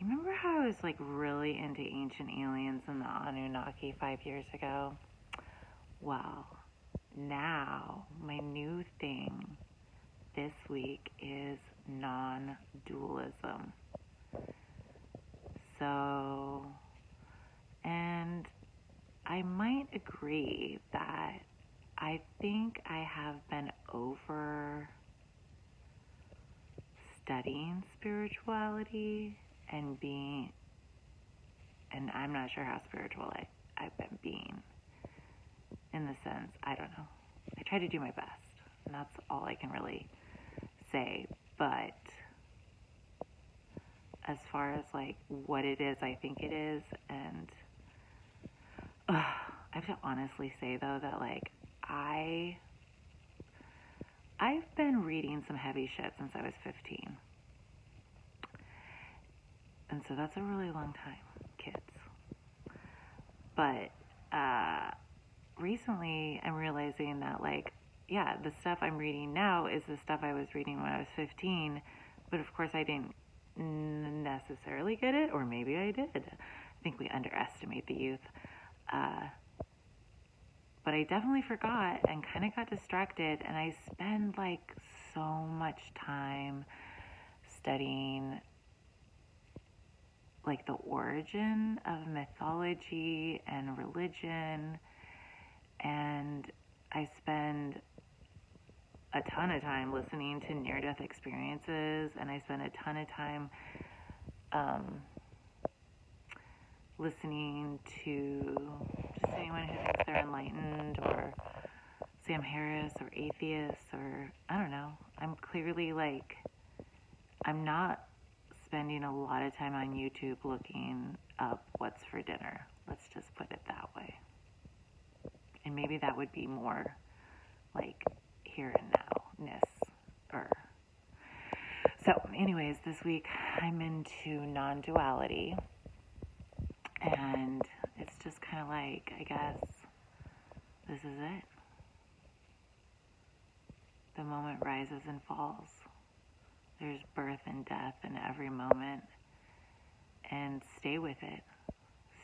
You remember how I was like really into ancient aliens and the Anunnaki 5 years ago? Well, now my new thing this week is non-dualism. So, and I might agree that I think I have been over studying spirituality and I'm not sure how spiritual I've been being, in the sense, I don't know. I try to do my best, and that's all I can really say. But as far as like what it is I think it is, and I have to honestly say though that like I've been reading some heavy shit since I was 15. And so that's a really long time, kids. But recently I'm realizing that like, yeah, the stuff I'm reading now is the stuff I was reading when I was 15. But of course I didn't necessarily get it, or maybe I did. I think we underestimate the youth. But I definitely forgot and kind of got distracted, and I spend like so much time studying like the origin of mythology and religion, and I spend a ton of time listening to near-death experiences, and I spend a ton of time listening to just anyone who thinks they're enlightened, or Sam Harris, or atheists, or I don't know. I'm clearly like, I'm not spending a lot of time on YouTube looking up what's for dinner. Let's just put it that way. And maybe that would be more like here and now-ness. So anyways, this week I'm into non-duality. And it's just kind of like, I guess, this is it. The moment rises and falls. There's birth and death in every moment. And stay with it.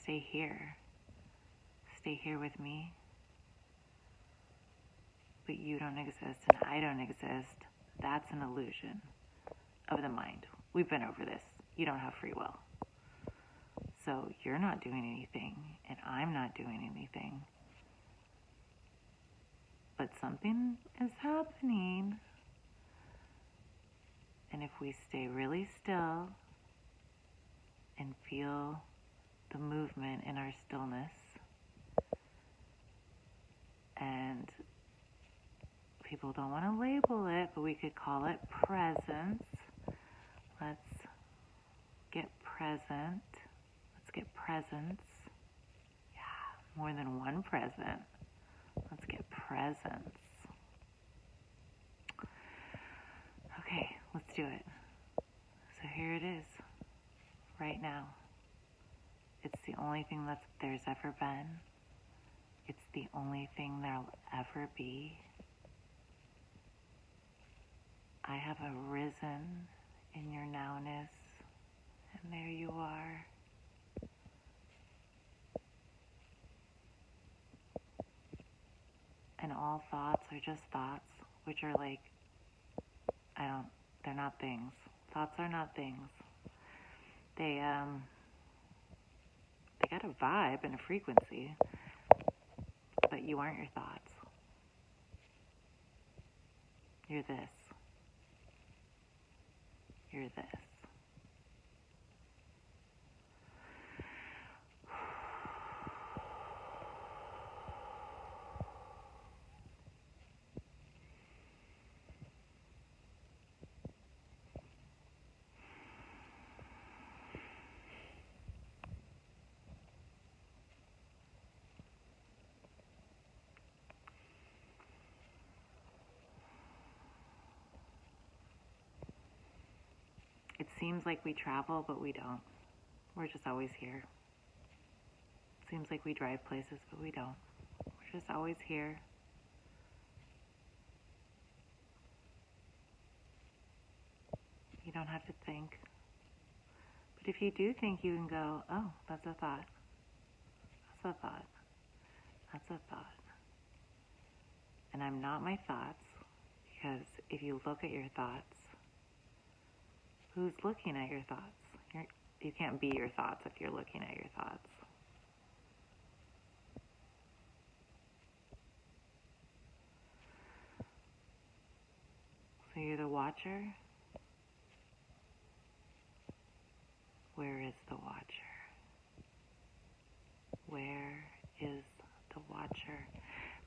Stay here. Stay here with me. But you don't exist and I don't exist. That's an illusion of the mind. We've been over this. You don't have free will. So you're not doing anything, and I'm not doing anything. But something is happening. And if we stay really still and feel the movement in our stillness, and people don't want to label it, but we could call it presence. Let's get present. Let's get presence. Yeah, more than one present. Let's get presence. Okay, let's do it. So here it is, right now. It's the only thing that there's ever been. It's the only thing there'll ever be. I have arisen in your nowness, and there you are. And all thoughts are just thoughts, which are like, they're not things. Thoughts are not things. They got a vibe and a frequency, but you aren't your thoughts. You're this. You're this. It seems like we travel, but we don't. We're just always here. It seems like we drive places, but we don't. We're just always here. You don't have to think, But if you do think, you can go, oh, that's a thought. That's a thought. That's a thought. And I'm not my thoughts, because if you look at your thoughts, who's looking at your thoughts? You can't be your thoughts if you're looking at your thoughts. So you're the watcher. Where is the watcher? Where is the watcher?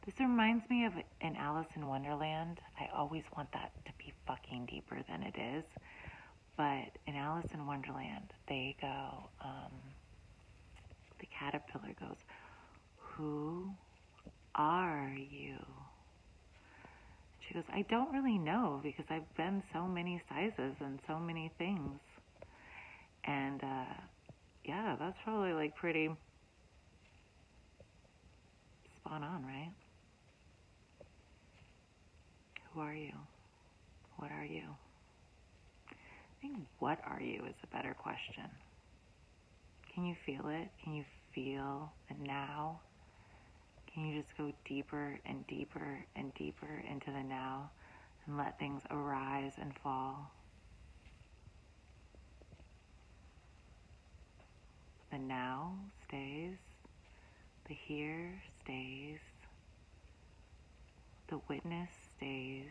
This reminds me of an Alice in Wonderland. I always want that to be fucking deeper than it is. But in Alice in Wonderland, they go, the caterpillar goes, who are you? She goes, I don't really know, because I've been so many sizes and so many things. And, yeah, that's probably like pretty spot on, right? Who are you? What are you? I think what are you is a better question. Can you feel it? Can you feel the now? Can you just go deeper and deeper and deeper into the now and let things arise and fall? The now stays. The here stays. The witness stays.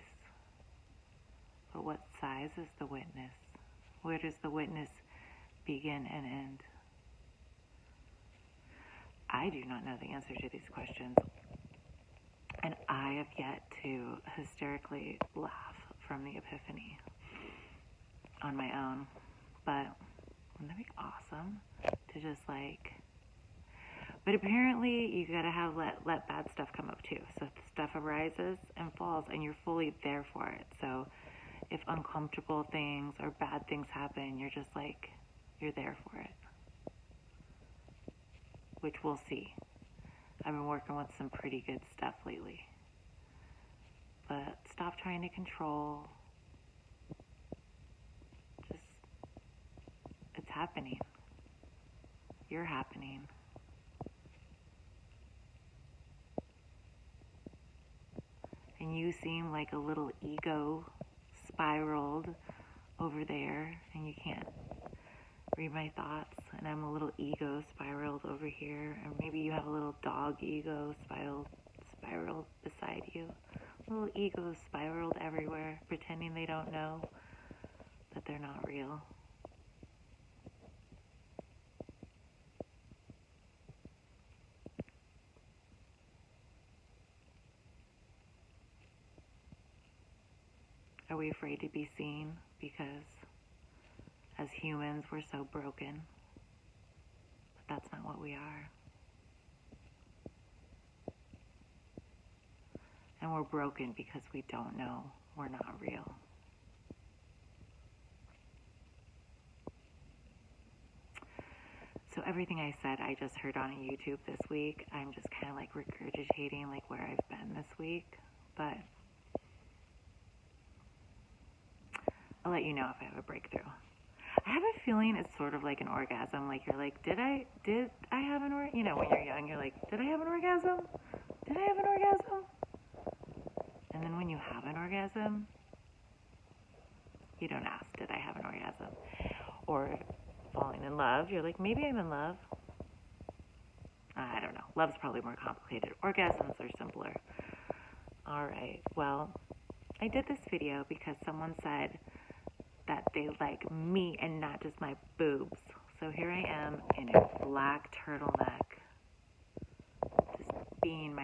But what size is the witness? Where does the witness begin and end? I do not know the answer to these questions. And I have yet to hysterically laugh from the epiphany on my own. But wouldn't that be awesome to just like... But apparently you gotta have let bad stuff come up too. So stuff arises and falls and you're fully there for it. So if uncomfortable things or bad things happen, you're just like, you're there for it. Which we'll see. I've been working with some pretty good stuff lately. But stop trying to control. Just, it's happening. You're happening. And you seem like a little ego spiraled over there, and you can't read my thoughts, and I'm a little ego spiraled over here, and maybe you have a little dog ego spiraled beside you. Little egos spiraled everywhere, pretending they don't know that they're not real. Are we afraid to be seen because as humans we're so broken? But that's not what we are. And we're broken because we don't know we're not real. So everything I said, I just heard on YouTube this week. I'm just kind of like regurgitating like where I've been this week. But I'll let you know if I have a breakthrough. I have a feeling it's sort of like an orgasm. Like you're like, did I have an orgasm? You know, when you're young, you're like, did I have an orgasm? Did I have an orgasm? And then when you have an orgasm, you don't ask, did I have an orgasm? Or falling in love, you're like, maybe I'm in love. I don't know. Love's probably more complicated. Orgasms are simpler. All right. Well, I did this video because someone said that they like me and not just my boobs. So here I am in a black turtleneck, just being